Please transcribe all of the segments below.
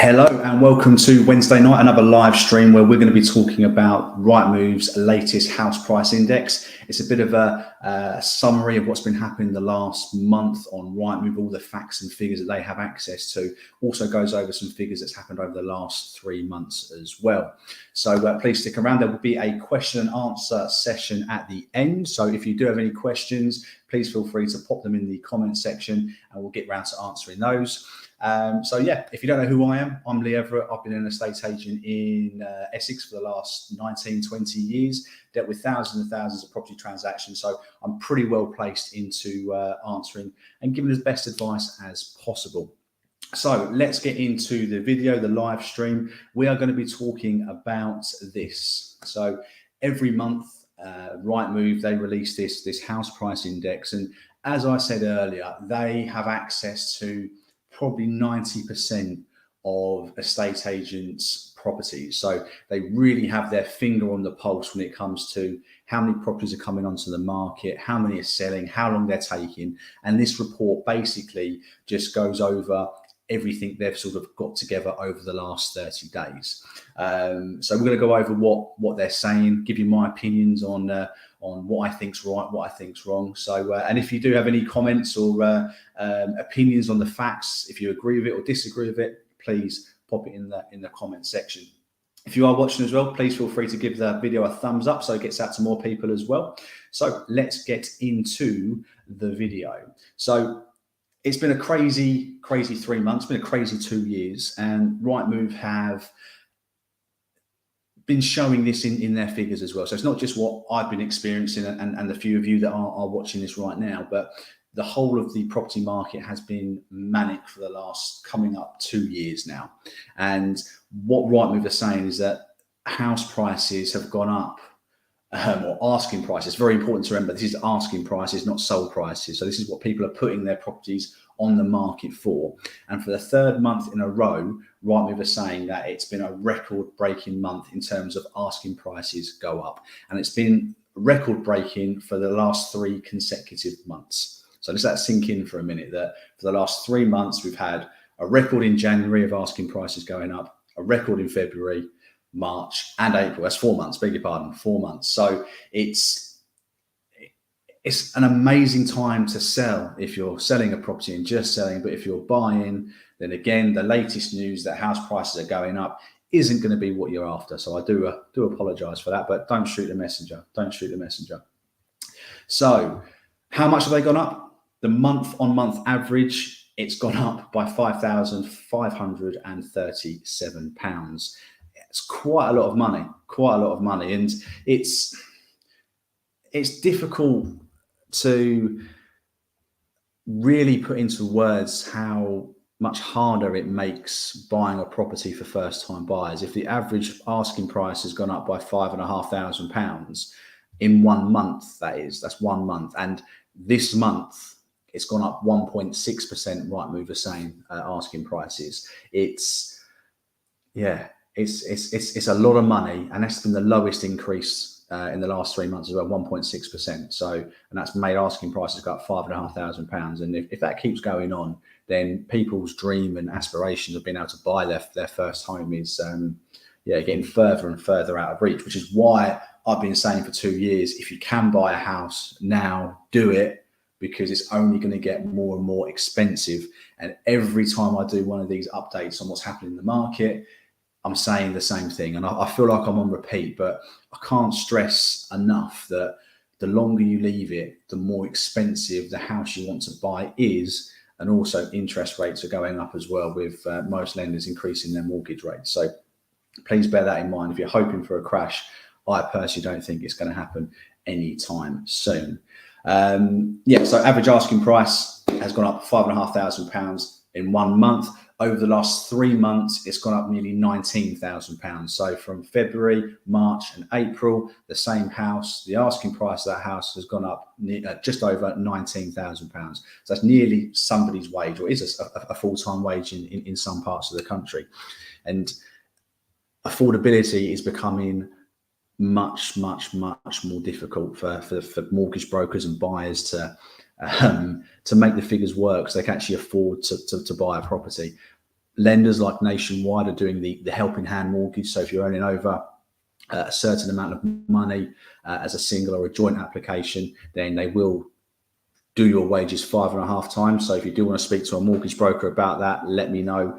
Hello and welcome to Wednesday night, another live stream where we're going to be talking about Rightmove's latest house price index. It's a bit of a summary of what's been happening the last month on Rightmove, all the facts and figures that they have access to. Also goes over some figures that's happened over the last 3 months as well. So please stick around. There will be a question and answer session at the end. So if you do have any questions, please feel free to pop them in the comment section and we'll get round to answering those. So yeah, if you don't know who I am, I'm Lee Everett. I've been an estate agent in Essex for the last 19, 20 years, dealt with thousands and thousands of property transactions. So I'm pretty well placed into answering and giving as best advice as possible. So let's get into the video, the live stream. We are going to be talking about this. So every month, Rightmove, they release this house price index. And as I said earlier, they have access to probably 90% of estate agents' properties. So they really have their finger on the pulse when it comes to how many properties are coming onto the market, how many are selling, how long they're taking. And this report basically just goes over everything they've sort of got together over the last 30 days. So we're going to go over what they're saying, give you my opinions on what I think's right, what I think's wrong. So, and if you do have any comments or opinions on the facts, if you agree with it or disagree with it, please pop it in the comment section. If you are watching as well, please feel free to give the video a thumbs up so it gets out to more people as well. So let's get into the video. So it's been a crazy 3 months, been a crazy 2 years, and Rightmove have been showing this in their figures as well. So it's not just what I've been experiencing and the few of you that are watching this right now, but the whole of the property market has been manic for the last coming up 2 years now. And what Rightmove are saying is that house prices have gone up, or asking prices. Very important to remember, this is asking prices, not sold prices. So this is what people are putting their properties on the market for. And for the third month in a row, Rightmove are saying that it's been a record-breaking month in terms of asking prices go up. And it's been record-breaking for the last 3 consecutive months. So let's let that sink in for a minute, that for the last 3 months, we've had a record in January of asking prices going up, a record in February, March and April. That's 4 months, beg your pardon, 4 months. So it's an amazing time to sell if you're selling a property and just selling. But if you're buying, then again, the latest news that house prices are going up isn't going to be what you're after. So I do apologize for that, but don't shoot the messenger. Don't shoot the messenger. So how much have they gone up? The month-on-month average, it's gone up by £5,537. It's quite a lot of money, and it's difficult to really put into words how much harder it makes buying a property for first-time buyers. If the average asking price has gone up by £5,500 in 1 month, that's 1 month, and this month it's gone up 1.6%. Rightmove are saying asking prices. It's a lot of money, and that's been the lowest increase in the last 3 months, about 1.6%. So, and that's made asking prices go up £5,500. And if that keeps going on, then people's dream and aspirations of being able to buy their first home is getting further and further out of reach. Which is why I've been saying for 2 years, if you can buy a house now, do it, because it's only going to get more and more expensive. And every time I do one of these updates on what's happening in the market, I'm saying the same thing, and I feel like I'm on repeat, but I can't stress enough that the longer you leave it, the more expensive the house you want to buy is, and also interest rates are going up as well, with most lenders increasing their mortgage rates. So please bear that in mind. If you're hoping for a crash, I personally don't think it's going to happen anytime soon. So average asking price has gone up £5,500 in 1 month. Over the last 3 months, it's gone up nearly £19,000. So from February, March and April, the same house, the asking price of that house has gone up just over £19,000. So that's nearly somebody's wage, or is a full-time wage in some parts of the country. And affordability is becoming much more difficult for mortgage brokers and buyers to make the figures work so they can actually afford to buy a property. Lenders like Nationwide are doing the helping hand mortgage. So if you're earning over a certain amount of money as a single or a joint application, then they will do your wages 5.5 times. So if you do want to speak to a mortgage broker about that, let me know.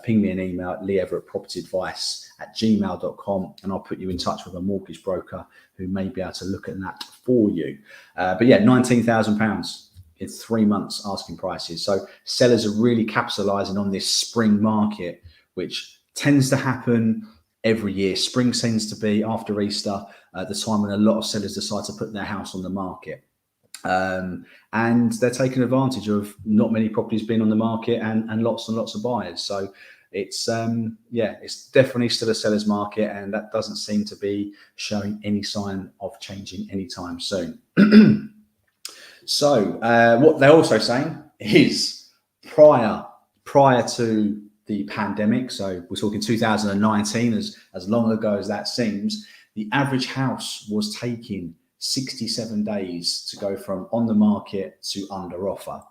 Ping me an email at leeeverettpropertyadvice@gmail.com, and I'll put you in touch with a mortgage broker who may be able to look at that for you. But yeah, £19,000 in 3 months asking prices. So sellers are really capitalizing on this spring market, which tends to happen every year. Spring tends to be after Easter, the time when a lot of sellers decide to put their house on the market. And they're taking advantage of not many properties being on the market and lots of buyers. So it's it's definitely still a seller's market, and that doesn't seem to be showing any sign of changing anytime soon. So what they're also saying is prior to the pandemic, so we're talking 2019, as long ago as that seems, the average house was taking 67 days to go from on the market to under offer.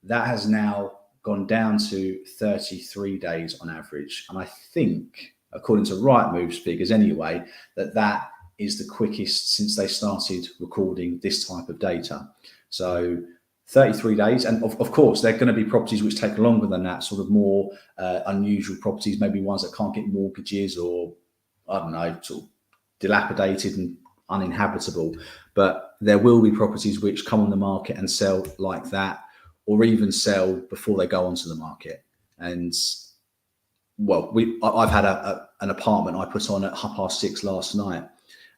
That has now gone down to 33 days on average. And I think, according to Rightmove's figures anyway, that is the quickest since they started recording this type of data. So 33 days. And of course, there are going to be properties which take longer than that, sort of more unusual properties, maybe ones that can't get mortgages, or, I don't know, sort of dilapidated and uninhabitable. But there will be properties which come on the market and sell like that, or even sell before they go onto the market. And well, I've had an apartment I put on at 6:30 last night,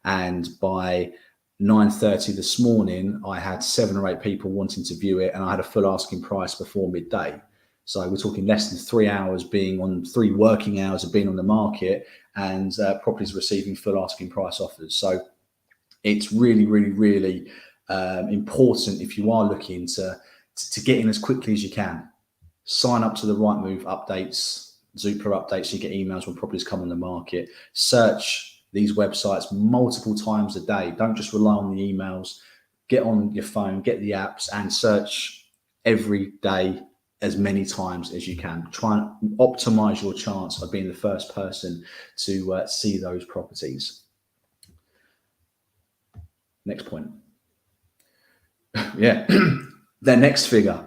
and by 9:30 this morning, I had 7 or 8 people wanting to view it, and I had a full asking price before midday. So we're talking less than 3 hours being on, 3 working hours of being on the market, and properties receiving full asking price offers. So it's really, really, really important, if you are looking to get in as quickly as you can. Sign up to the Rightmove updates, Zoopla updates, so you get emails when properties come on the market. Search these websites multiple times a day. Don't just rely on the emails. Get on your phone, get the apps, and search every day as many times as you can. Try and optimize your chance of being the first person to see those properties. Next point. Yeah. Their next figure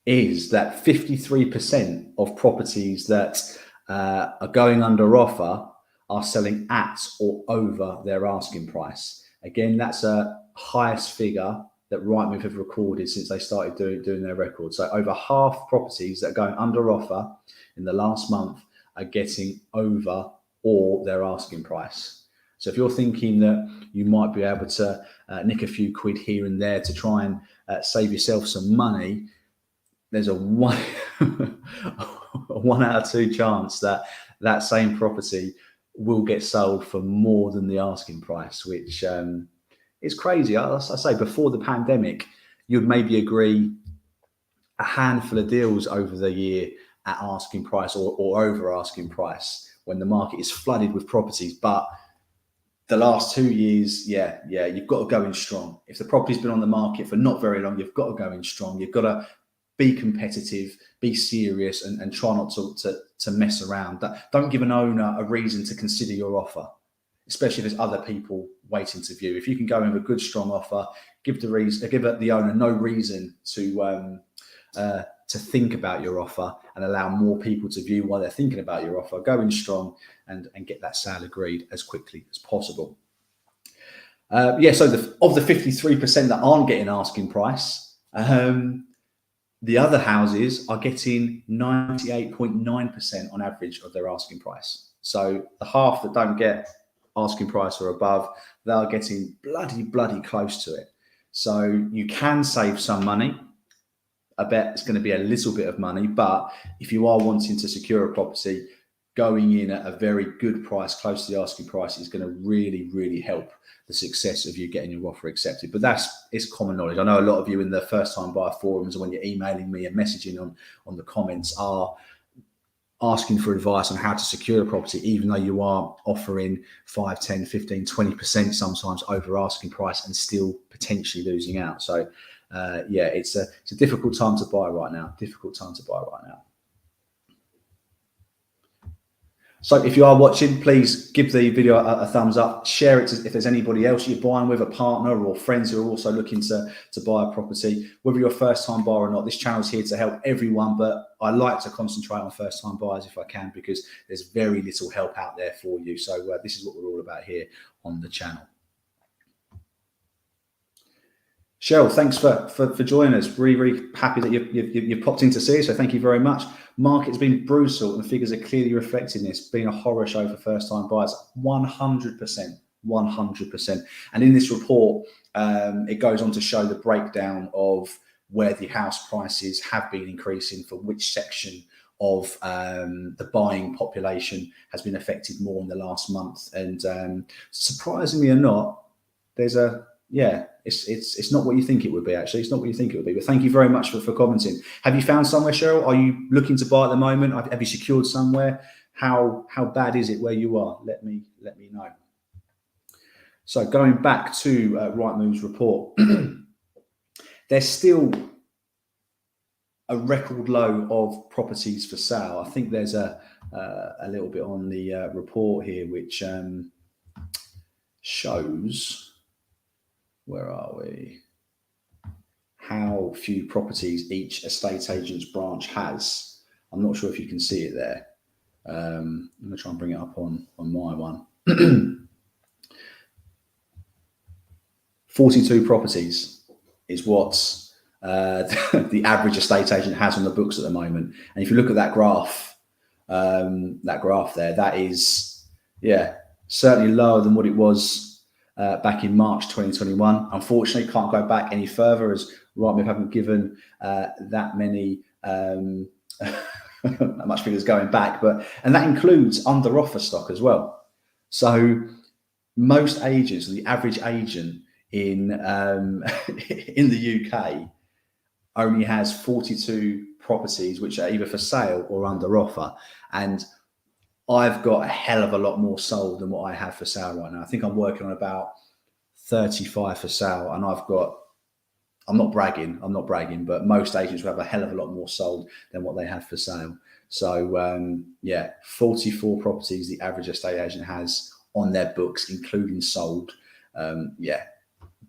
is that 53% of properties that are going under offer are selling at or over their asking price. Again, that's a highest figure that Rightmove have recorded since they started doing their records. So over half properties that are going under offer in the last month are getting over or their asking price. So if you're thinking that you might be able to nick a few quid here and there to try and save yourself some money, there's a 1 out of 2 chance that that same property will get sold for more than the asking price, which is crazy. I say, before the pandemic, you'd maybe agree a handful of deals over the year at asking price or over asking price when the market is flooded with properties. But the last 2 years, you've got to go in strong. If the property's been on the market for not very long, you've got to go in strong. You've got to be competitive, be serious, and try not to mess around. Don't give an owner a reason to consider your offer, especially if there's other people waiting to view. If you can go in with a good, strong offer, give the owner no reason to think about your offer, and allow more people to view while they're thinking about your offer. Go in strong and get that sale agreed as quickly as possible. So of the 53% that aren't getting asking price, the other houses are getting 98.9% on average of their asking price. So the half that don't get asking price or above, they are getting bloody close to it. So you can save some money. I bet it's going to be a little bit of money, but if you are wanting to secure a property, going in at a very good price, close to the asking price, is going to really, really help the success of you getting your offer accepted. But it's common knowledge. I know a lot of you in the first time buyer forums, and when you're emailing me and messaging on the comments, are asking for advice on how to secure a property, even though you are offering 5, 10, 15, 20% sometimes over asking price and still potentially losing out. So it's a difficult time to buy right now. So if you are watching, please give the video a thumbs up, share it if there's anybody else you're buying with, a partner or friends who are also looking to buy a property. Whether you're a first-time buyer or not, this channel is here to help everyone, but I like to concentrate on first-time buyers if I can, because there's very little help out there for you. So this is what we're all about here on the channel. Cheryl, thanks for joining us. Really happy that you've popped in to see us, so thank you very much. Market's been brutal and the figures are clearly reflecting this. Been a horror show for first-time buyers, 100%, 100%. And in this report, it goes on to show the breakdown of where the house prices have been increasing for which section of the buying population has been affected more in the last month. And surprisingly or not, there's a it's not what you think it would be, actually. It's not what you think it would be. But thank you very much for commenting. Have you found somewhere, Cheryl? Are you looking to buy at the moment? Have you secured somewhere? How bad is it where you are? Let me know. So going back to Rightmove's report, there's still a record low of properties for sale. I think there's a little bit on the report here which shows, where are we, how few properties each estate agent's branch has. I'm not sure if you can see it there. I'm going to try and bring it up on my one. 42 properties is what the average estate agent has on the books at the moment. And if you look at that graph there, that is, certainly lower than what it was back in March 2021. Unfortunately, can't go back any further, as Rightmove haven't given that many that much figures going back, and that includes under offer stock as well. So most agents, the average agent in in the UK only has 42 properties which are either for sale or under offer, and I've got a hell of a lot more sold than what I have for sale right now. I think I'm working on about 35 for sale, and I'm not bragging, but most agents will have a hell of a lot more sold than what they have for sale. So 44 properties the average estate agent has on their books, including sold.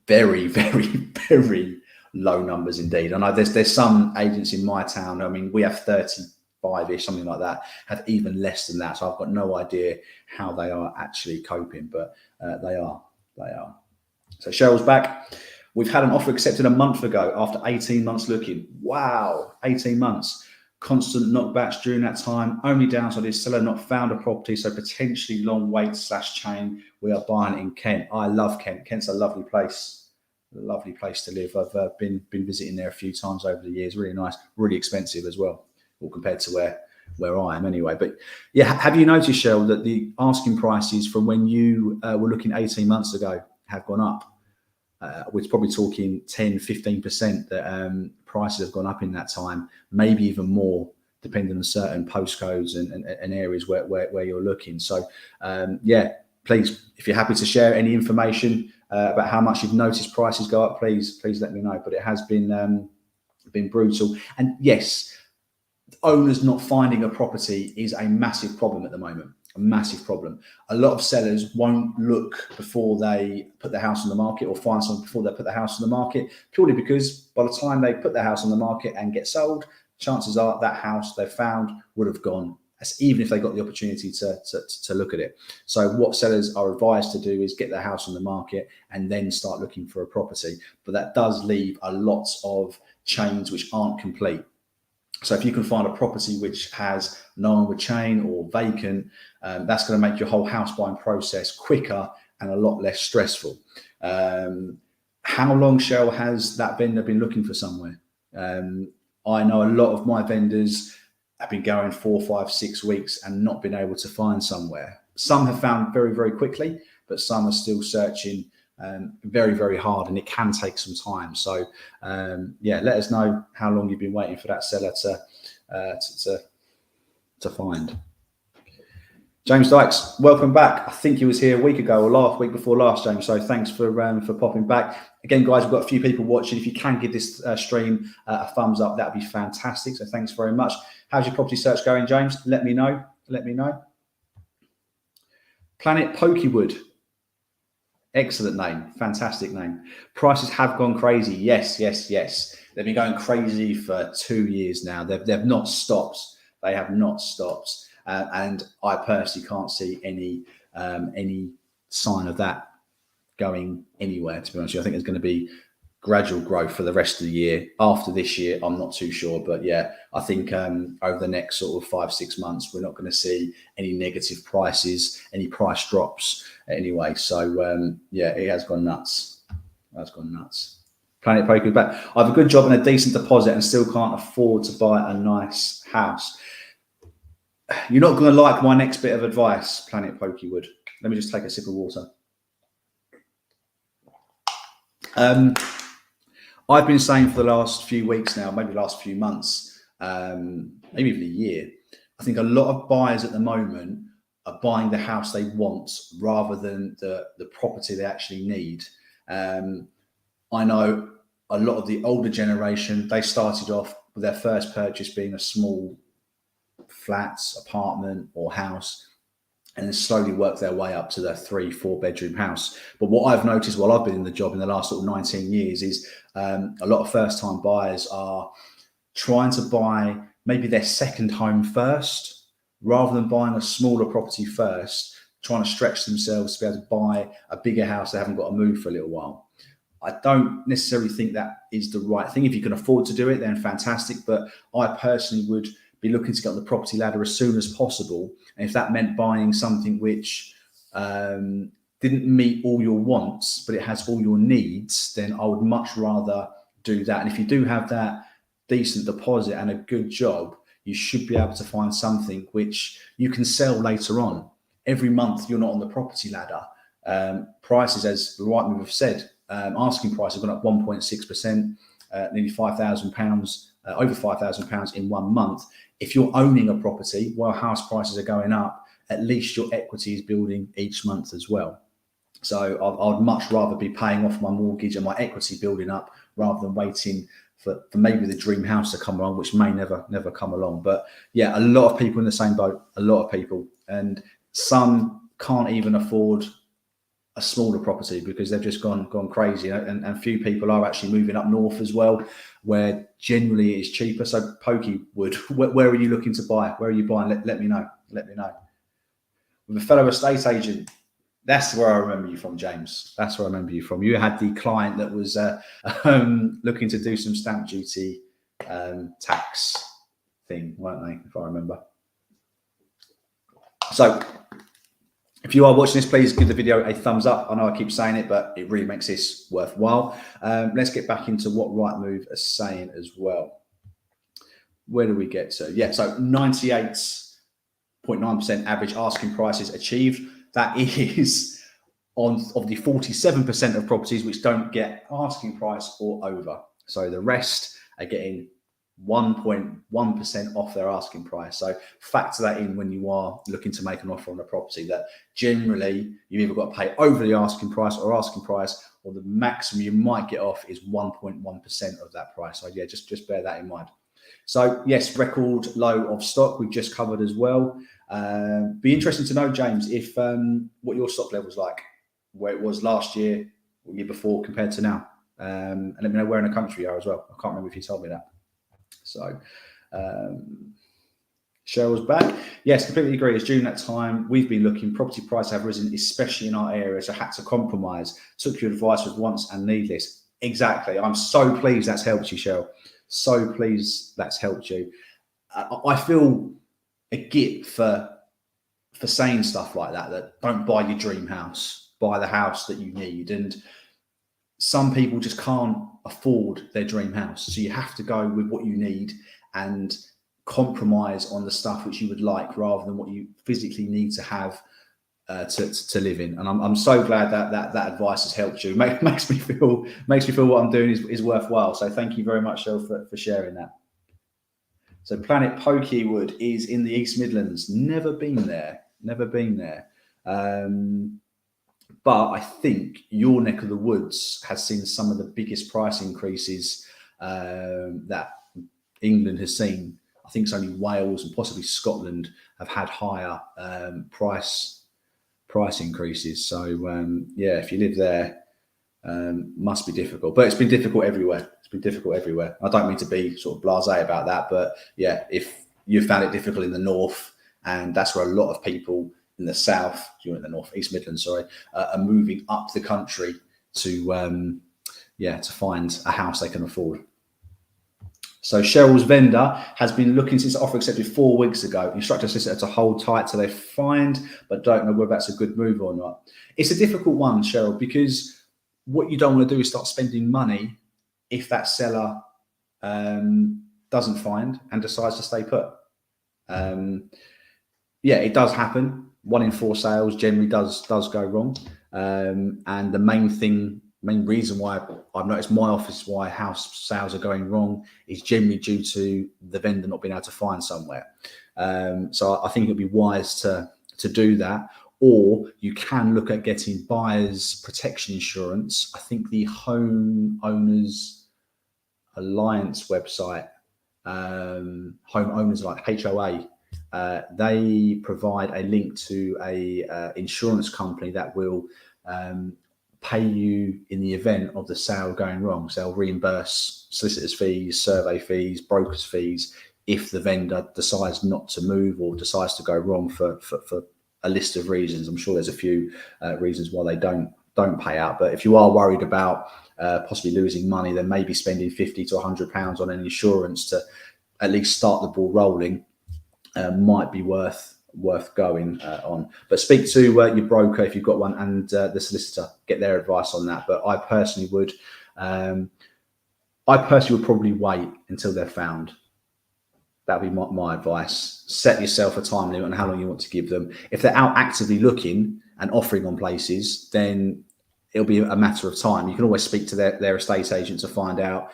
Very, very, very low numbers indeed. I know there's some agents in my town, I mean, we have 35-ish, something like that, have even less than that. So I've got no idea how they are actually coping, but they are. So Cheryl's back. We've had an offer accepted a month ago after 18 months looking. Wow, 18 months. Constant knockbacks during that time. Only downside is seller not found a property, so potentially long wait / chain. We are buying it in Kent. I love Kent. Kent's a lovely place. Lovely place to live. I've been visiting there a few times over the years. Really nice, really expensive as well, compared to where I am anyway. But yeah, have you noticed, Cheryl, that the asking prices from when you were looking 18 months ago have gone up? We're probably talking 10-15% that prices have gone up in that time, maybe even more, depending on certain postcodes and areas where you're looking. So please, if you're happy to share any information about how much you've noticed prices go up, please let me know. But it has been brutal. And yes, owners not finding a property is a massive problem at the moment. A massive problem. A lot of sellers won't look before they put the house on the market, or find someone before they put the house on the market, purely because by the time they put the house on the market and get sold, chances are that house they found would have gone, even if they got the opportunity to look at it. So what sellers are advised to do is get their house on the market and then start looking for a property. But that does leave a lot of chains which aren't complete. So if you can find a property which has no onward chain or vacant, that's going to make your whole house buying process quicker and a lot less stressful. How long, Cheryl, has that vendor been looking for somewhere? I know a lot of my vendors have been going 4, 5, 6 weeks and not been able to find somewhere. Some have found very, very quickly, but some are still searching very, very hard, and it can take some time. So let us know how long you've been waiting for that seller to find. James Dykes, welcome back. I think he was here a week ago or week before last, James. So thanks for popping back. Again, guys, we've got a few people watching. If you can give this stream a thumbs up, that'd be fantastic. So thanks very much. How's your property search going, James? Let me know. Planet Pokewood. Excellent name. Fantastic name. Prices have gone crazy. Yes, yes, yes. They've been going crazy for 2 years now. They've not stopped. They have not stopped. And I personally can't see any sign of that going anywhere, to be honest with you. I think there's going to be gradual growth for the rest of the year. After this year, I'm not too sure. But yeah, I think over the next sort of 5-6 months, we're not going to see any negative prices, any price drops anyway. So yeah, it has gone nuts. That's gone nuts. Planet Poker back. I have a good job and a decent deposit and still can't afford to buy a nice house. You're not going to like my next bit of advice, Planet Pokewood. Let me just take a sip of water. I've been saying for the last few weeks now, maybe last few months, maybe even a year, I think a lot of buyers at the moment are buying the house they want rather than the property they actually need. I know a lot of the older generation, they started off with their first purchase being a small flat, apartment or house, and then slowly work their way up to their 3-4 bedroom house. But what I've noticed while I've been in the job in the last sort of 19 years is a lot of first time buyers are trying to buy maybe their second home first, rather than buying a smaller property first, trying to stretch themselves to be able to buy a bigger house they haven't got to move for a little while. I don't necessarily think that is the right thing. If you can afford to do it, then fantastic. But I personally would be looking to get on the property ladder as soon as possible. And if that meant buying something which didn't meet all your wants, but it has all your needs, then I would much rather do that. And if you do have that decent deposit and a good job, you should be able to find something which you can sell later on. Every month you're not on the property ladder. Prices, as Rightmove have said, asking price have gone up 1.6%, nearly £5,000, over £5,000 in 1 month. If you're owning a property while house prices are going up, at least your equity is building each month as well. So I'd much rather be paying off my mortgage and my equity building up rather than waiting for maybe the dream house to come along, which may never come along. But yeah, a lot of people in the same boat, a lot of people, and some can't even afford a smaller property because they've just gone crazy, and few people are actually moving up north as well, where generally it's cheaper. So Pokewood, where are you looking to buy? Where are you buying? Let me know. Let me know. With a fellow estate agent, that's where I remember you from, James. That's where I remember you from. You had the client that was looking to do some stamp duty tax thing, weren't they? If I remember. So if you are watching this, please give the video a thumbs up. I know I keep saying it, but it really makes this worthwhile. Let's get back into what Rightmove are saying as well. Where do we get to? Yeah, so 98.9% average asking prices achieved. That is of the 47% of properties which don't get asking price or over. So the rest are getting 1.1% off their asking price. So factor that in when you are looking to make an offer on a property, that generally you either got to pay over the asking price, or the maximum you might get off is 1.1% of that price. So yeah, just bear that in mind. So yes, record low of stock we've just covered as well. Be interesting to know, James, if what your stock level was like, where it was last year or year before compared to now. And let me know where in the country you are as well. I can't remember if you told me that. So Cheryl's back. Yes, completely agree. It's during that time we've been looking, property prices have risen, especially in our area, so had to compromise. Took your advice with wants and needless. Exactly. I'm so pleased that's helped you, Cheryl. So pleased that's helped you. I feel a git for saying stuff like that don't buy your dream house, buy the house that you need. And some people just can't afford their dream house. So you have to go with what you need and compromise on the stuff which you would like rather than what you physically need to have to live in. And I'm so glad that advice has helped you. Makes me feel what I'm doing is worthwhile. So thank you very much, Cheryl, for sharing that. So Planet Pokewood is in the East Midlands. Never been there. But I think your neck of the woods has seen some of the biggest price increases that England has seen. I think it's only Wales and possibly Scotland have had higher price price increases. So yeah, if you live there, must be difficult. But it's been difficult everywhere. It's been difficult everywhere. I don't mean to be sort of blasé about that, but yeah, if you found it difficult in the north, and that's where a lot of people in the south, you're in the north, East Midlands, sorry, are moving up the country to to find a house they can afford. So Cheryl's vendor has been looking since the offer accepted 4 weeks ago. Instructor solicitor to hold tight till they find, but don't know whether that's a good move or not. It's a difficult one, Cheryl, because what you don't want to do is start spending money if that seller doesn't find and decides to stay put. Yeah, it does happen. 1 in 4 sales generally does go wrong. And the main reason why I've noticed my office why house sales are going wrong is generally due to the vendor not being able to find somewhere. So I think it'd be wise to do that. Or you can look at getting buyer's protection insurance. I think the Homeowners Alliance website, Homeowners like HOA, they provide a link to a insurance company that will pay you in the event of the sale going wrong. So they'll reimburse solicitors' fees, survey fees, brokers' fees if the vendor decides not to move or decides to go wrong for a list of reasons. I'm sure there's a few reasons why they don't pay out. But if you are worried about possibly losing money, then maybe spending £50 to £100 on an insurance to at least start the ball rolling might be worth going on. But speak to your broker if you've got one, and the solicitor, get their advice on that. But I personally would probably wait until they're found. That'd be my advice. Set yourself a time limit on how long you want to give them. If they're out actively looking and offering on places, then it'll be a matter of time. You can always speak to their estate agent to find out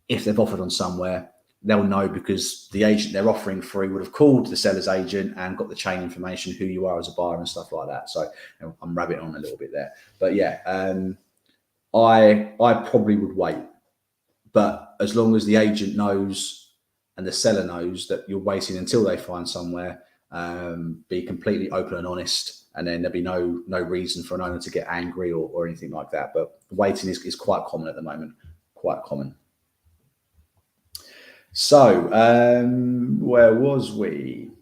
if they've offered on somewhere. They'll know because the agent they're offering through would have called the seller's agent and got the chain information, who you are as a buyer and stuff like that. So I'm rabbiting on a little bit there. But yeah, I probably would wait. But as long as the agent knows and the seller knows that you're waiting until they find somewhere, be completely open and honest, and then there'll be no reason for an owner to get angry or anything like that. But waiting is quite common at the moment, quite common. So where was we?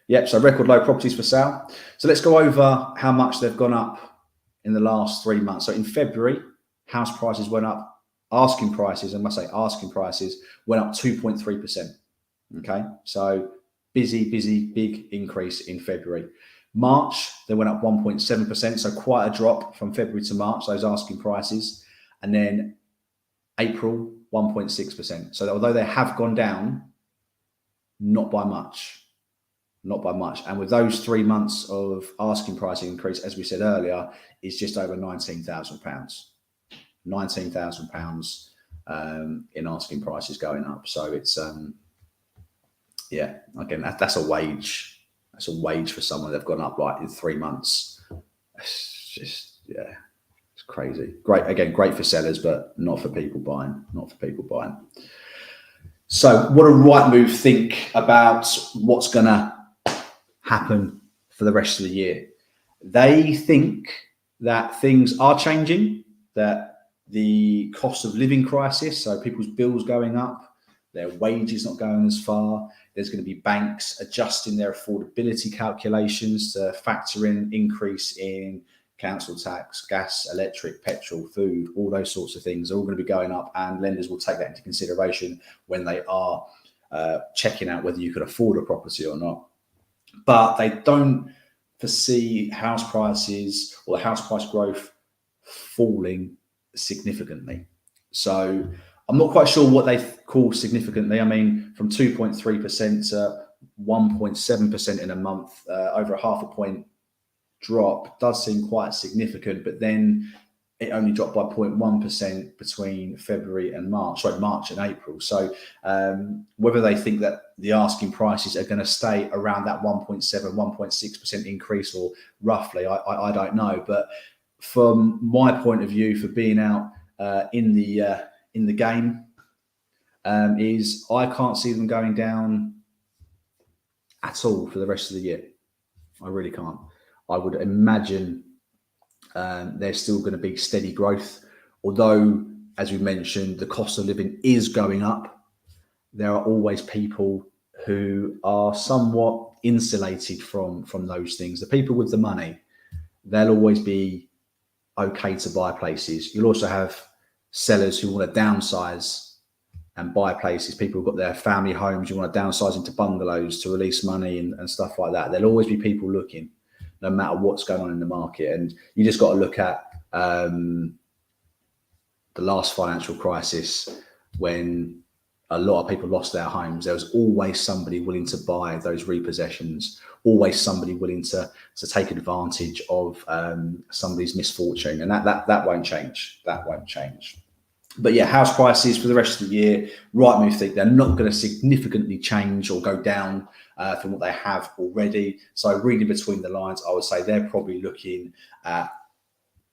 Yep, so record low properties for sale. So let's go over how much they've gone up in the last 3 months. So in February, house prices went up. Asking prices, I must say asking prices, went up 2.3%. Okay, so big increase in February. March, they went up 1.7%, so quite a drop from February to March, those asking prices. And then April, 1.6%. So although they have gone down, not by much. And with those 3 months of asking price increase, as we said earlier, is just over £19,000. £19,000 in asking prices going up. So it's yeah, again, that's a wage. That's a wage for someone they've gone up like in 3 months. It's just, yeah, it's crazy. Great for sellers, but not for people buying. So what do Rightmove think about what's going to happen for the rest of the year? They think that things are changing, that the cost of living crisis, so people's bills going up, their wages not going as far. There's going to be banks adjusting their affordability calculations to factor in increase in council tax, gas, electric, petrol, food, all those sorts of things are all going to be going up, and lenders will take that into consideration when they are checking out whether you could afford a property or not. But they don't foresee house prices or the house price growth falling significantly. So I'm not quite sure what they call significantly. I mean, from 2.3% to 1.7% in a month, over a half a point drop does seem quite significant, but then it only dropped by 0.1% between February and March and April. So whether they think that the asking prices are going to stay around that 1.7, 1.6% increase, or roughly, I don't know. But from my point of view, for being out in the game, is I can't see them going down at all for the rest of the year. I really can't. I would imagine there's still going to be steady growth. Although, as we mentioned, the cost of living is going up, there are always people who are somewhat insulated from those things. The people with the money, they'll always be okay to buy places. You'll also have sellers who want to downsize and buy places. People who've got their family homes, you want to downsize into bungalows to release money and stuff like that. There'll always be people looking, no matter what's going on in the market. And you just got to look at the last financial crisis, when a lot of people lost their homes. There was always somebody willing to buy those repossessions, always somebody willing to take advantage of somebody's misfortune. And that won't change. That won't change. But yeah, house prices for the rest of the year, Rightmove think they're not going to significantly change or go down from what they have already. So reading between the lines, I would say they're probably looking at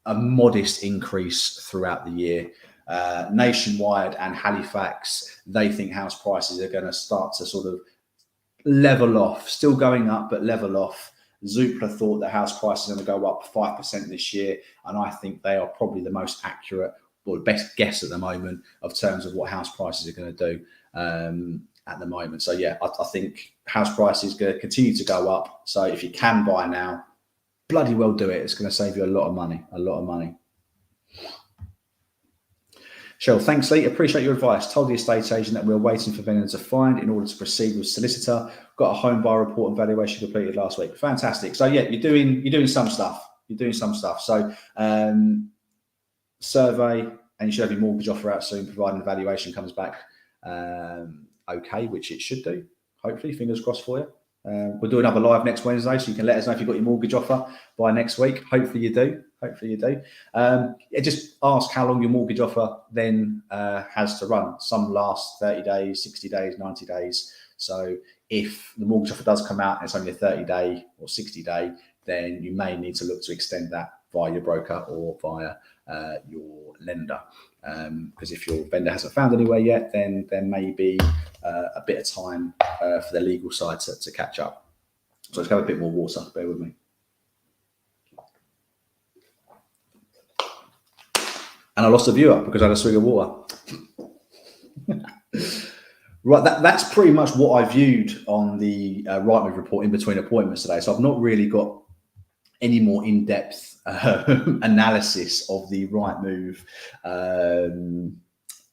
a modest increase throughout the year. Nationwide and Halifax, they think house prices are going to start to sort of level off, still going up, but level off. Zoopla thought that house prices are going to go up 5% this year, and I think they are probably the most accurate or the best guess at the moment of terms of what house prices are going to do at the moment. So yeah, I think house prices are going to continue to go up. So if you can buy now, bloody well do it. It's going to save you a lot of money, a lot of money. Cheryl, thanks, Lee. Appreciate your advice. Told the estate agent that we're waiting for vendor to find in order to proceed with solicitor. Got a home buyer report and valuation completed last week. Fantastic. So yeah, you're doing some stuff. You're doing some stuff. So survey, and you should have your mortgage offer out soon, providing the valuation comes back okay, which it should do. Hopefully, fingers crossed for you. We'll do another live next Wednesday, so you can let us know if you've got your mortgage offer by next week. Hopefully you do. Hopefully you do. Just ask how long your mortgage offer then has to run. Some last 30 days, 60 days, 90 days. So if the mortgage offer does come out and it's only a 30-day or 60-day, then you may need to look to extend that via your broker or via your lender. Because if your vendor hasn't found anywhere yet, then there may be a bit of time for the legal side to catch up. So let's have a bit more water. Bear with me. And I lost a viewer because I had a swig of water. Right, that's pretty much what I viewed on the Rightmove report in between appointments today. So I've not really got any more in-depth analysis of the Rightmove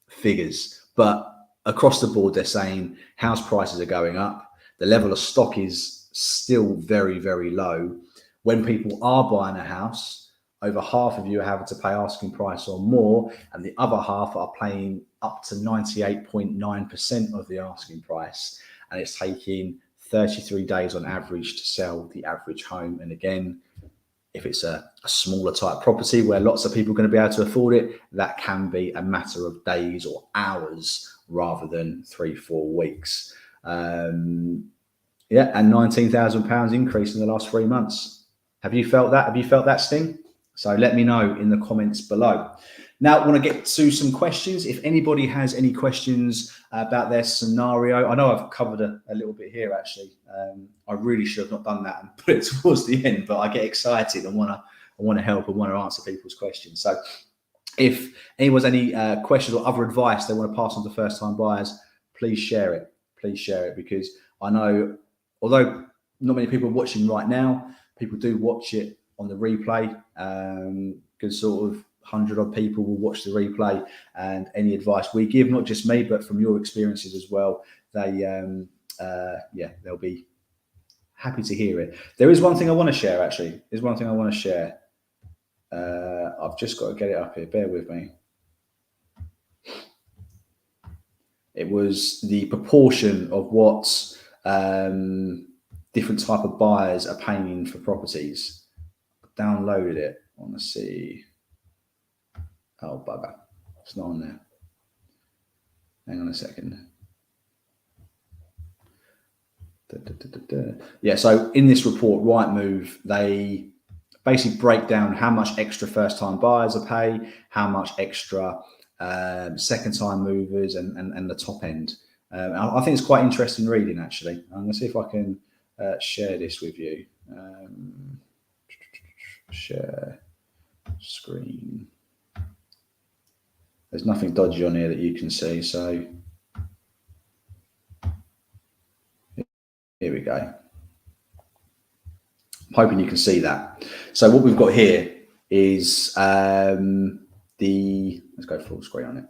figures. But across the board, they're saying house prices are going up. The level of stock is still very, very low. When people are buying a house, over half of you are having to pay asking price or more, and the other half are paying up to 98.9% of the asking price. And it's taking 33 days on average to sell the average home. And again, if it's a smaller type property where lots of people are going to be able to afford it, that can be a matter of days or hours rather than 3-4 weeks. And £19,000 increase in the last 3 months. Have you felt that? Have you felt that sting? So let me know in the comments below. Now, I want to get to some questions. If anybody has any questions about their scenario, I know I've covered a little bit here, actually. I really should have not done that and put it towards the end, but I get excited and want to help and want to answer people's questions. So if anyone's any questions or other advice they want to pass on to first-time buyers, please share it. Please share it, because I know, although not many people are watching right now, people do watch it on the replay. Because sort of 100-odd people will watch the replay, and any advice we give, not just me, but from your experiences as well, they'll be happy to hear it. There is one thing I want to share, actually. There's one thing I want to share. I've just got to get it up here. Bear with me. It was the proportion of what different type of buyers are paying for properties. I downloaded it. I want to see. Oh, bugger. It's not on there. Hang on a second. Yeah, so in this report, Rightmove, they basically break down how much extra first-time buyers are paying, how much extra second-time movers, and the top end. I think it's quite interesting reading, actually. I'm going to see if I can share this with you. share screen. There's nothing dodgy on here that you can see, so here we go. I'm hoping you can see that. So what we've got here is let's go full screen on it.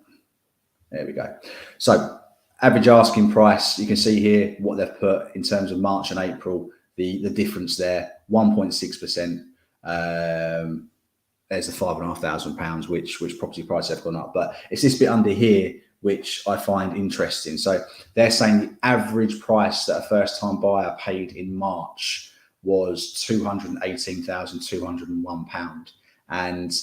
There we go. So average asking price, you can see here what they've put in terms of March and April, the difference there, 1.6%. There's the £5,500, which property prices have gone up. But it's this bit under here which I find interesting. So they're saying the average price that a first-time buyer paid in March was £218,201. And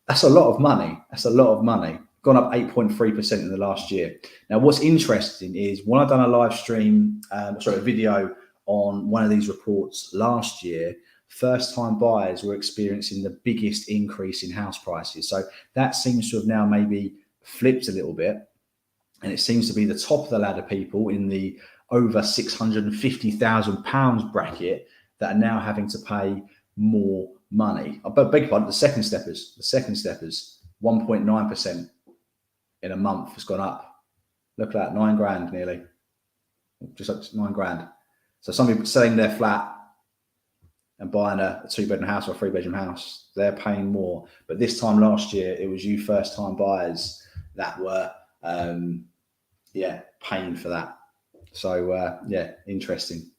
that's a lot of money. That's a lot of money. Gone up 8.3% in the last year. Now, what's interesting is when I've done a live stream, a video on one of these reports last year, first-time buyers were experiencing the biggest increase in house prices. So that seems to have now maybe flipped a little bit. And it seems to be the top of the ladder people in the over £650,000 bracket that are now having to pay more money. But beg your pardon, the second steppers, 1.9% in a month has gone up. Look at that, £9,000 nearly, just like £9,000. So some people selling their flat and buying a 2-bedroom house or a 3-bedroom house, they're paying more. But this time last year, it was you first-time buyers that were, paying for that. So interesting.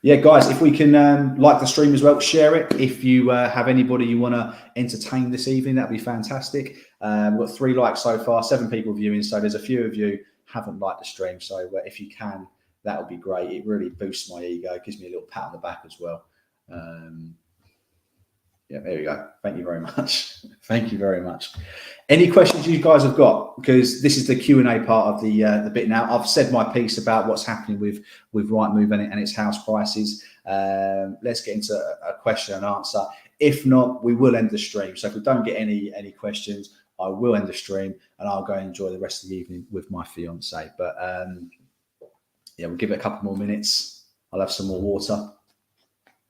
Yeah, guys, if we can like the stream as well, share it. If you have anybody you want to entertain this evening, that'd be fantastic. We've got 3 likes so far, 7 people viewing, so there's a few of you haven't liked the stream. So if you can, that would be great. It really boosts my ego, it gives me a little pat on the back as well. Yeah, there we go. Thank you very much. Thank you very much. Any questions you guys have got? Because this is the Q&A part of the bit now. I've said my piece about what's happening with Rightmove and its house prices. Let's get into a question and answer. If not, we will end the stream. So if we don't get any questions, I will end the stream and I'll go and enjoy the rest of the evening with my fiance. But we'll give it a couple more minutes. I'll have some more water.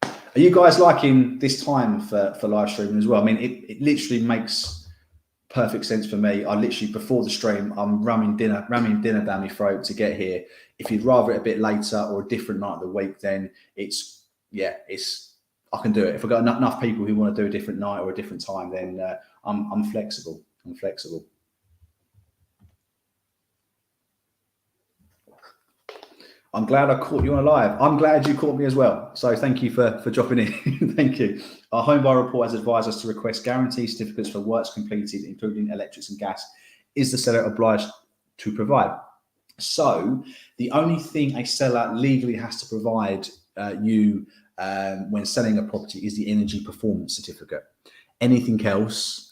Are you guys liking this time for live streaming as well? I mean, it literally makes perfect sense for me. I literally, before the stream, I'm ramming dinner down my throat to get here. If you'd rather it a bit later or a different night of the week, then I can do it. If I've got enough people who want to do a different night or a different time, then I'm flexible. I'm glad I caught you on live. I'm glad you caught me as well. So thank you for dropping in. Thank you. Our home buyer report has advised us to request guarantee certificates for works completed, including electrics and gas. Is the seller obliged to provide? So the only thing a seller legally has to provide you when selling a property is the energy performance certificate. Anything else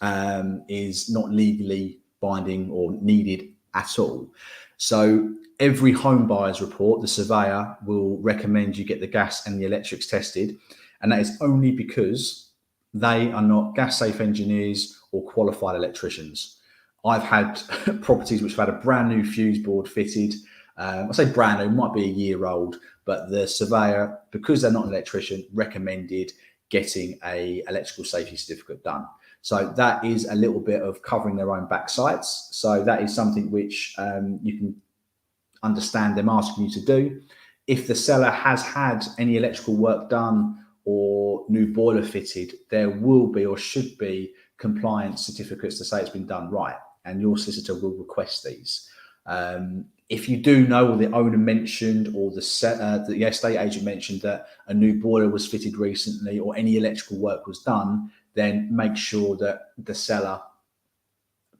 is not legally binding or needed at all. So every home buyer's report, the surveyor will recommend you get the gas and the electrics tested. And that is only because they are not gas safe engineers or qualified electricians. I've had properties which have had a brand new fuse board fitted. I say brand new, might be a year old, but the surveyor, because they're not an electrician, recommended getting a electrical safety certificate done. So that is a little bit of covering their own backsides. So that is something which you can understand them asking you to do. If the seller has had any electrical work done or new boiler fitted, there will be or should be compliance certificates to say it's been done right, and your solicitor will request these. If you do know, or the owner mentioned, or the estate agent mentioned that a new boiler was fitted recently or any electrical work was done, then make sure that the seller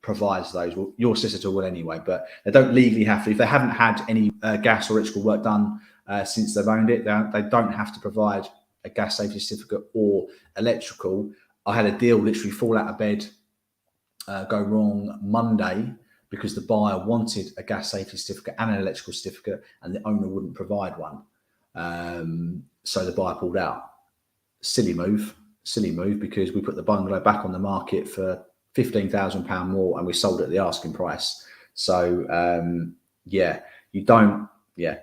provides those. Well, your solicitor will anyway, but they don't legally have to. If they haven't had any gas or electrical work done since they've owned it, they don't have to provide a gas safety certificate or electrical. I had a deal literally fall out of bed, go wrong Monday, because the buyer wanted a gas safety certificate and an electrical certificate, and the owner wouldn't provide one. So the buyer pulled out. Silly move, because we put the bungalow back on the market for £15,000 more and we sold it at the asking price. So you don't yeah,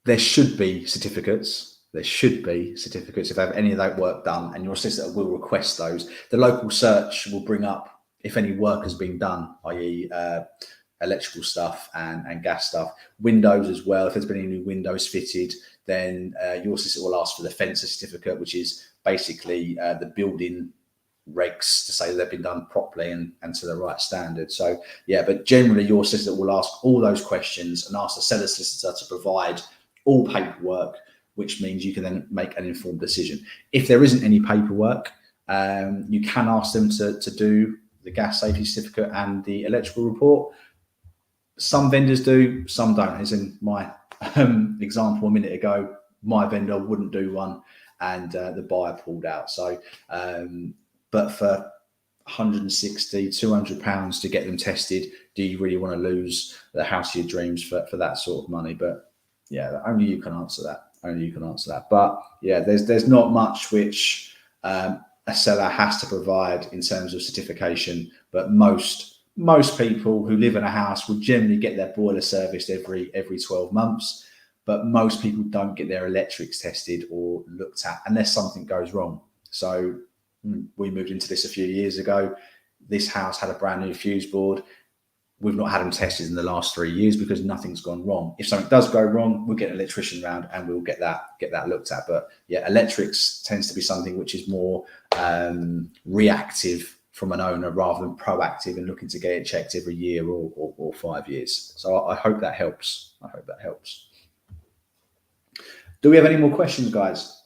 there should be certificates. There should be certificates if they have any of that work done, and your solicitor will request those. The local search will bring up if any work has been done, i.e., electrical stuff and gas stuff. Windows as well. If there's been any new windows fitted, then your solicitor will ask for the fencer certificate, which is basically the building regs to say they've been done properly and to the right standard. So yeah, but generally your solicitor will ask all those questions and ask the seller solicitor to provide all paperwork, which means you can then make an informed decision. If there isn't any paperwork, you can ask them to do the gas safety certificate and the electrical report. Some vendors do, some don't. As in my example a minute ago, my vendor wouldn't do one and the buyer pulled out. So, but for 160, 200 pounds to get them tested, do you really want to lose the house of your dreams for that sort of money? But yeah, only you can answer that. Only you can answer that. But yeah, there's not much which a seller has to provide in terms of certification, but most people who live in a house will generally get their boiler serviced every 12 months, but most people don't get their electrics tested or looked at unless something goes wrong. So we moved into this a few years ago. This house had a brand new fuse board. We've not had them tested in the last 3 years because nothing's gone wrong. If something does go wrong, we'll get an electrician round and we'll get that looked at. But yeah, electrics tends to be something which is more reactive from an owner rather than proactive and looking to get it checked every year or 5 years. So I hope that helps. I hope that helps. Do we have any more questions, guys?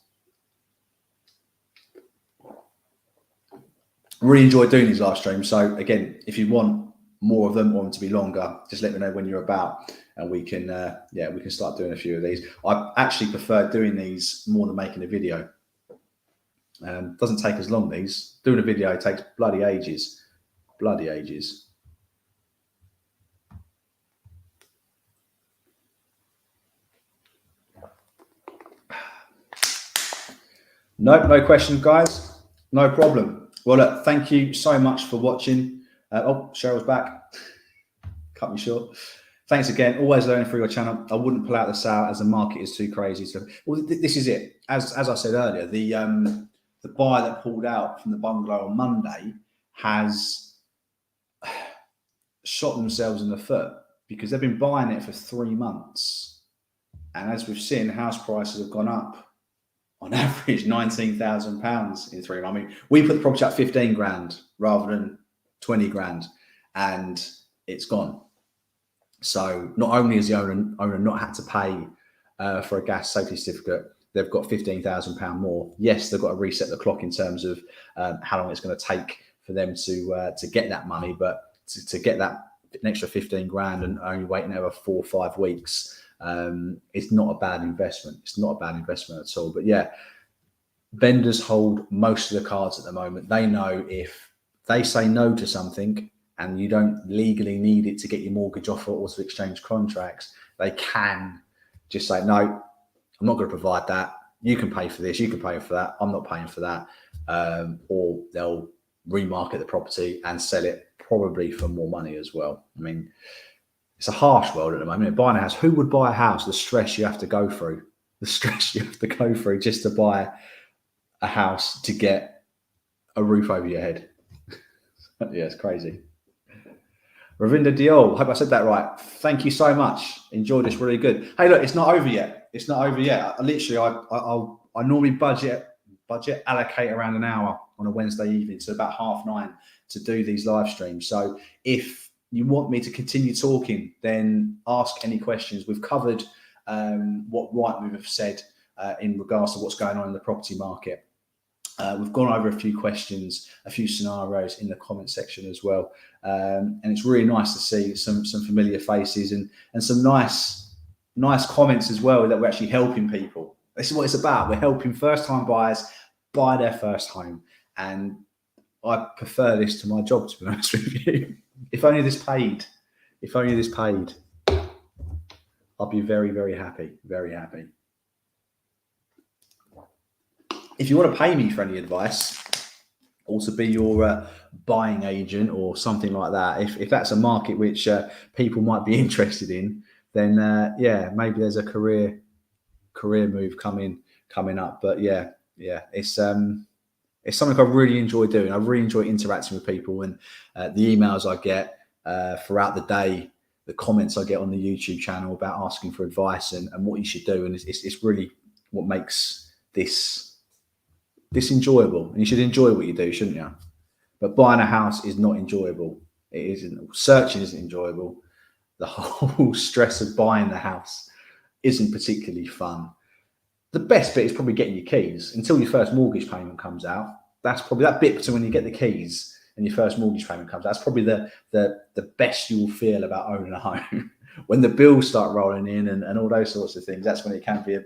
Really enjoyed doing these live streams. So again, if you want more of them or them to be longer, just let me know when you're about and we can we can start doing a few of these. I actually prefer doing these more than making a video. Doesn't take as long. These doing a video takes bloody ages. Nope, no questions, guys. No problem. Well, look, thank you so much for watching. Oh, Cheryl's back. Cut me short. Thanks again. Always learning through your channel. I wouldn't pull out the sale as the market is too crazy. So, well, this is it. As I said earlier, the buyer that pulled out from the bungalow on Monday has shot themselves in the foot because they've been buying it for 3 months. And as we've seen, house prices have gone up on average £19,000 in 3 months. I mean, we put the property at 15 grand rather than 20 grand and it's gone. So not only has the owner not had to pay for a gas safety certificate, they've got £15,000 more. Yes, they've got to reset the clock in terms of how long it's going to take for them to get that money, but to get that an extra 15 grand and only waiting over 4 or 5 weeks, it's not a bad investment. It's not a bad investment at all. But yeah, vendors hold most of the cards at the moment. They know if they say no to something and you don't legally need it to get your mortgage offer or to exchange contracts, they can just say, no, I'm not going to provide that. You can pay for this. You can pay for that. I'm not paying for that. Or they'll remarket the property and sell it probably for more money as well. I mean, it's a harsh world at the moment. Buying a house, who would buy a house? The stress you have to go through, just to buy a house to get a roof over your head. Yeah, it's crazy. Ravinda Diol, hope I said that right. Thank you so much. Enjoyed this, really good. Hey, look, it's not over yet. It's not over yet. I normally budget allocate around an hour on a Wednesday evening, so about 9:30 to do these live streams. So if you want me to continue talking, then ask any questions. We've covered what Rightmove have said in regards to what's going on in the property market. We've gone over a few questions, a few scenarios in the comment section as well. And it's really nice to see some familiar faces and some nice comments as well, that we're actually helping people. This is what it's about. We're helping first-time buyers buy their first home. And I prefer this to my job, to be honest with you. If only this paid, I'll be very, very happy, very happy. If you want to pay me for any advice, or to be your buying agent or something like that, if that's a market which people might be interested in, then yeah, maybe there's a career move coming up. But yeah, it's something I really enjoy doing. I really enjoy interacting with people, and the emails I get throughout the day, the comments I get on the YouTube channel about asking for advice and what you should do, and it's really what makes this enjoyable. And you should enjoy what you do, shouldn't you? But buying a house is not enjoyable. It isn't. Searching isn't enjoyable. The whole stress of buying the house isn't particularly fun. The best bit is probably getting your keys until your first mortgage payment comes out. That's probably that bit between when you get the keys and your first mortgage payment comes out. That's probably the best you will feel about owning a home. When the bills start rolling in and all those sorts of things, that's when it can be a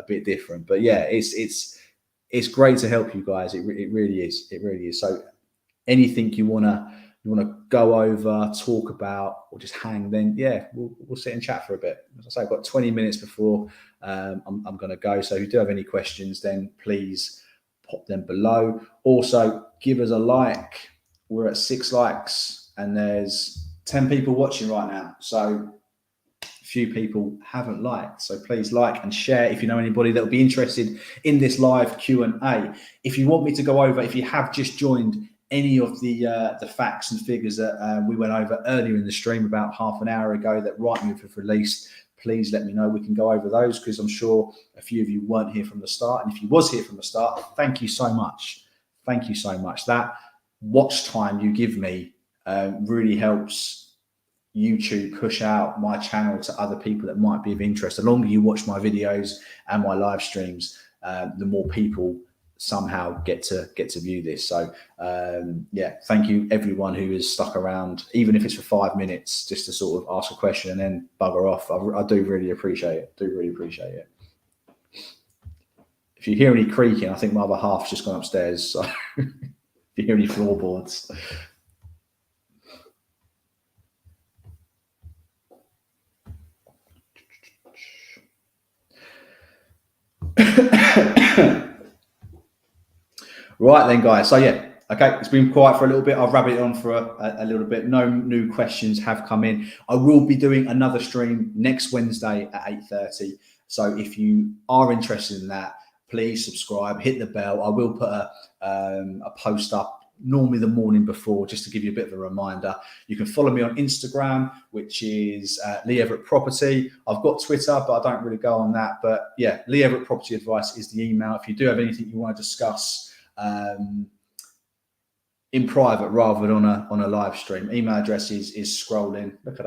bit different. But yeah, it's great to help you guys. It really is. It really is. So anything you wanna go over, talk about, or just hang, then yeah, we'll sit and chat for a bit. As I say, I've got 20 minutes before I'm going to go. So if you do have any questions, then please pop them below. Also, give us a like. We're at 6 likes and there's 10 people watching right now. So few people haven't liked, so please like and share if you know anybody that will be interested in this live Q&A. If you want me to go over, if you have just joined, any of the facts and figures that we went over earlier in the stream about half an hour ago that Rightmove have released, please let me know. We can go over those because I'm sure a few of you weren't here from the start, and if you was here from the start, thank you so much. Thank you so much. That watch time you give me really helps YouTube push out my channel to other people that might be of interest. The longer you watch my videos and my live streams, the more people somehow get to view this. So yeah, thank you everyone who has stuck around, even if it's for 5 minutes, just to sort of ask a question and then bugger off. I do really appreciate it. If you hear any creaking, I think my other half's just gone upstairs. So if you hear any floorboards. Right then, guys. So yeah, okay, it's been quiet for a little bit. I'll rabbit it on for a little bit. No new questions have come in. I will be doing another stream next Wednesday at 8:30. So if you are interested in that, please subscribe, hit the bell. I will put a post up normally the morning before, just to give you a bit of a reminder. You can follow me on Instagram, which is Lee Everett Property. I've got Twitter, but I don't really go on that. But yeah, Lee Everett Property Advice is the email. If you do have anything you want to discuss in private rather than on a live stream, email address is scrolling. Look at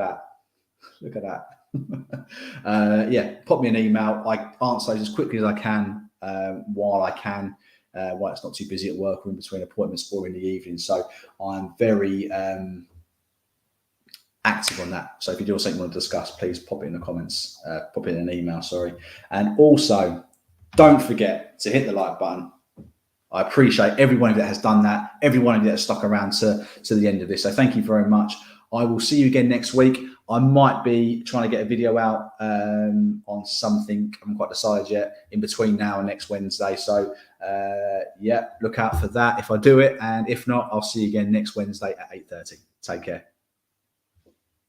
that. Yeah, pop me an email. I answer those as quickly as I can while it's not too busy at work or in between appointments or in the evening. So I'm very active on that. So if you do have something you want to discuss, please pop it in the comments, pop it in an email, sorry. And also, don't forget to hit the like button. I appreciate every one of you that has done that, every one of you that has stuck around to the end of this. So thank you very much. I will see you again next week. I might be trying to get a video out on something. I haven't quite decided yet in between now and next Wednesday. So yeah, look out for that if I do it. And if not, I'll see you again next Wednesday at 8:30. Take care.